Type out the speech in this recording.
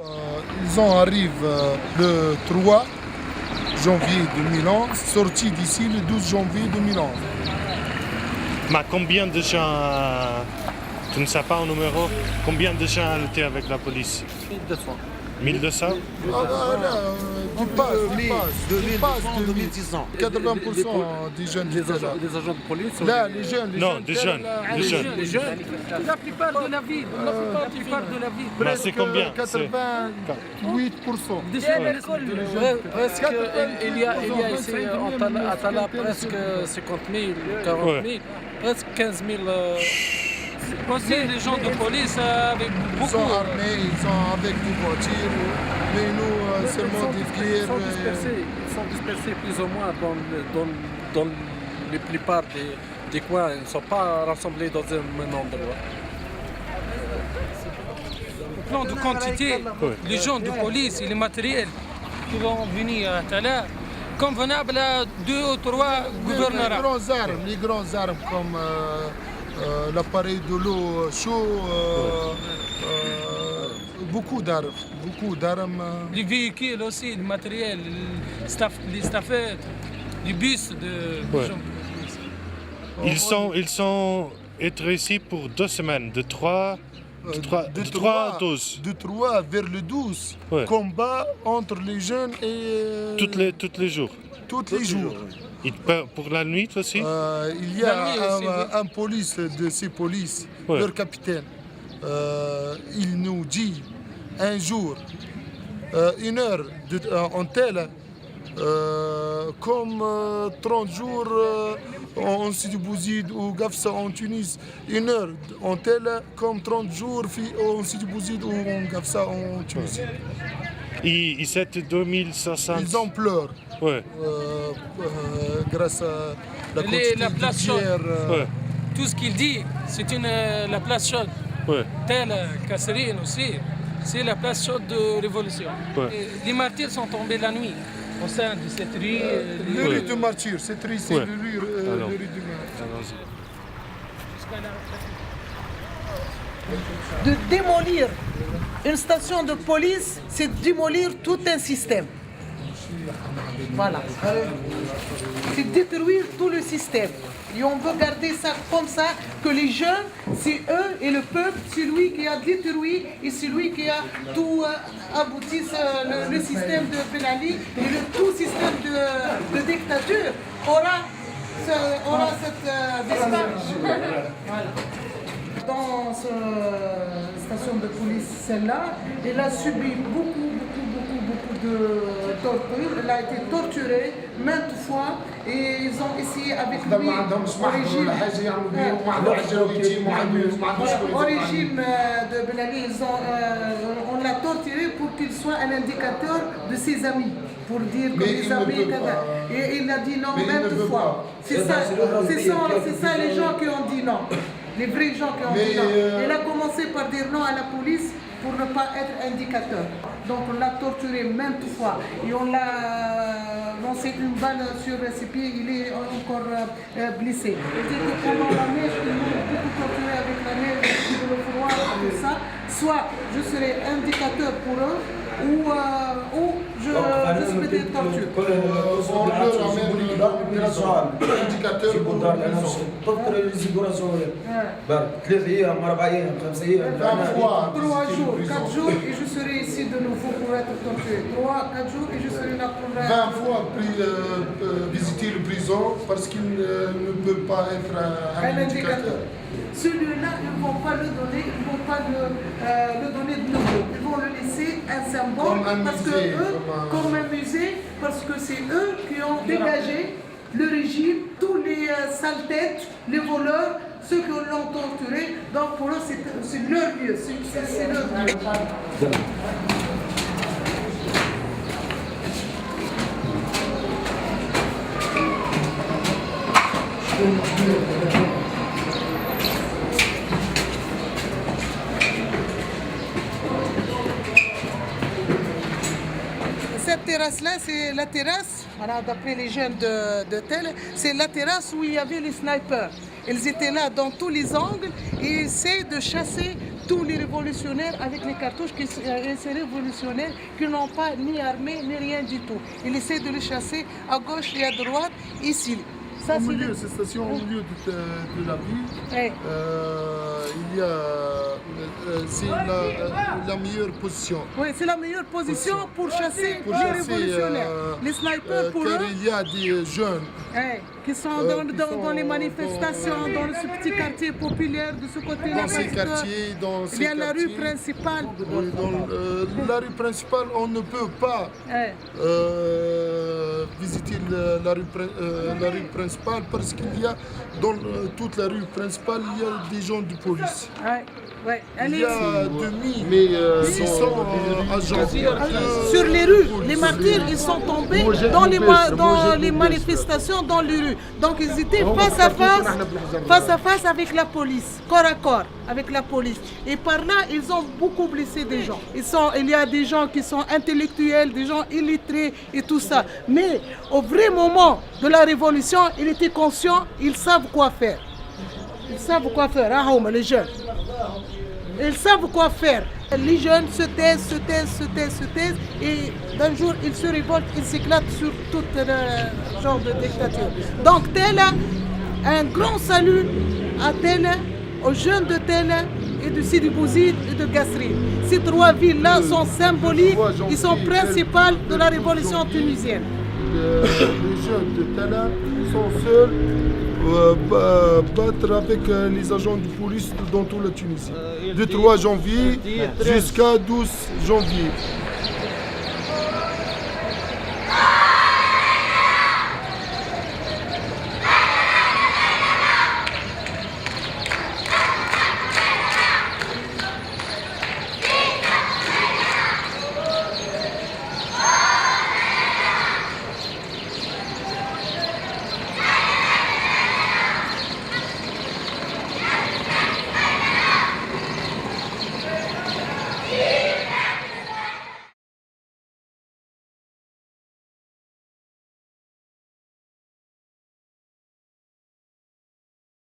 Ils en arrivent le 3 janvier 2011, sortis d'ici le 12 janvier 2011. Mais combien de gens, tu ne sais pas un numéro, combien de gens étaient avec la police? 1200. 1200? Du passe, 2010 ans. 80% des jeunes Les étaient là. agents de police. Là, les jeunes. Non, des jeunes. Les jeunes. La plupart de la ville. La plupart de la ville. Mais c'est combien? 88%. Presque, il y a ici à Tala presque 50 000, 40 000, presque 15 000. Aussi les gens de police avec Ils beaucoup. sont armés, ils sont avec des voitures, mais nous seulement des Ils tirs. sont dispersés plus ou moins dans la plupart des coins. Ils ne sont pas rassemblés dans un même endroit. Au plan de quantité, les gens de police et les matériels qui vont venir à Tala, convenables à 2 ou 3 gouverneurs. Les grands armes comme l'appareil de l'eau chaud, beaucoup d'armes. Les véhicules aussi, le matériel, les staffettes, les bus de gens de police. Ils sont être ici pour 2 semaines, de 3 à 12. De 3 vers le 12. Ouais. Combat entre les jeunes et... Tous les jours. tous les jours. Et pour la nuit aussi? Il y a un police de ces polices, leur capitaine. Il nous dit un jour, 1 heure en tel, comme 30 jours en Sidi Bouzid ou Gafsa en Tunis, 1 heure en tel, comme 30 jours en Sidi Bouzid ou en Gafsa en Tunisie. Et c'était 2500. Ils en pleurent. Ouais. Grâce à la quantité La de place chaude. bière. Tout ce qu'il dit, c'est la place chaude. Ouais. Telle Kasserine aussi, c'est la place chaude de révolution. Ouais. Et les martyrs sont tombés la nuit au sein de cette rue. Le rue de Martyr, c'est triste, Ouais. le rue de Martyr. De démolir une station de police, c'est démolir tout un système. Voilà. C'est détruire tout le système. Et on veut garder ça comme ça, que les jeunes, c'est eux et le peuple, c'est lui qui a détruit et c'est lui qui a tout abouti le système de Ben Ali et tout système de dictature aura cette Voilà. Dans cette station de police, celle-là, elle a subi beaucoup de torture. Elle a été torturée maintes fois et ils ont essayé avec lui au régime de Ben Ali, on l'a torturé pour qu'il soit un indicateur de ses amis, pour dire que les amis, et il a dit non maintes fois. C'est ça les gens qui ont dit non. Les vrais gens qui ont dit non. Il a commencé par dire non à la police pour ne pas être indicateur. Donc on l'a torturé maintes fois et on l'a lancé une balle sur ses pieds, il est encore blessé. Il dit que pendant la neige, ils m'ont beaucoup torturé avec la neige, le froid, tout ça. Soit je serai indicateur pour eux, ou je subis des tortures. On leur amène l'indicateur pour fois. 3 jours, 4 jours et je serai ici de nouveau pour être torturé. 3, 4 jours et je serai là pour 20 fois visiter le prison parce qu'il ne peut pas être un indicateur. Celui-là, ils ne vont pas le donner, ils ne vont pas le donner de nouveau. Ils vont le laisser un symbole comme un musée, parce que c'est eux qui ont dégagé le régime, tous les sales têtes, les voleurs, ceux qui l'ont torturé. Donc pour eux, c'est leur lieu, c'est leur lieu. Cette terrasse-là, c'est la terrasse, voilà, d'après les jeunes de Tel, c'est la terrasse où il y avait les snipers. Ils étaient là dans tous les angles et essaient de chasser tous les révolutionnaires avec les cartouches, ces révolutionnaires qui n'ont pas ni armée ni rien du tout. Il essaie de les chasser à gauche et à droite, ici. Ça, Au milieu, cette station au milieu de la ville, Ouais. il y a c'est la meilleure position. Oui, c'est la meilleure position pour chasser Pour les chasser, révolutionnaires. Les snipers pour car eux, il y a des jeunes qui sont dans les manifestations, dans ce petit quartier populaire de ce côté-là. dans ces parce que quartiers, dans ces il y a la rue quartiers. principale. Oui, dans la rue principale, on ne peut pas Ouais. visiter la rue principale parce qu'il y a dans toute la rue principale, il y a des gens de police. Ouais. Ouais. Il Allez, y a 2600 agents. sur les rues, les martyrs, ils sont tombés dans les manifestations, dans les rues. Donc ils étaient face à face avec la police, corps à corps avec la police. Et par là, ils ont beaucoup blessé des gens. Il y a des gens qui sont intellectuels, des gens illettrés et tout ça. Mais au vrai moment de la révolution, ils étaient conscients, ils savent quoi faire. Ils savent quoi faire, hein, les jeunes. Ils savent quoi faire. Les jeunes se taisent, et d'un jour ils se révoltent, ils s'éclatent sur tout le genre de dictature. Donc Tella, un grand salut à Tella, aux jeunes de Tella et de Sidi Bouzid et de Gassri. Ces trois villes-là sont symboliques, ils sont principales de la révolution tunisienne. Les jeunes de Tala sont seuls battre avec les agents de police dans toute la Tunisie. Du 3 janvier jusqu'à 12 janvier.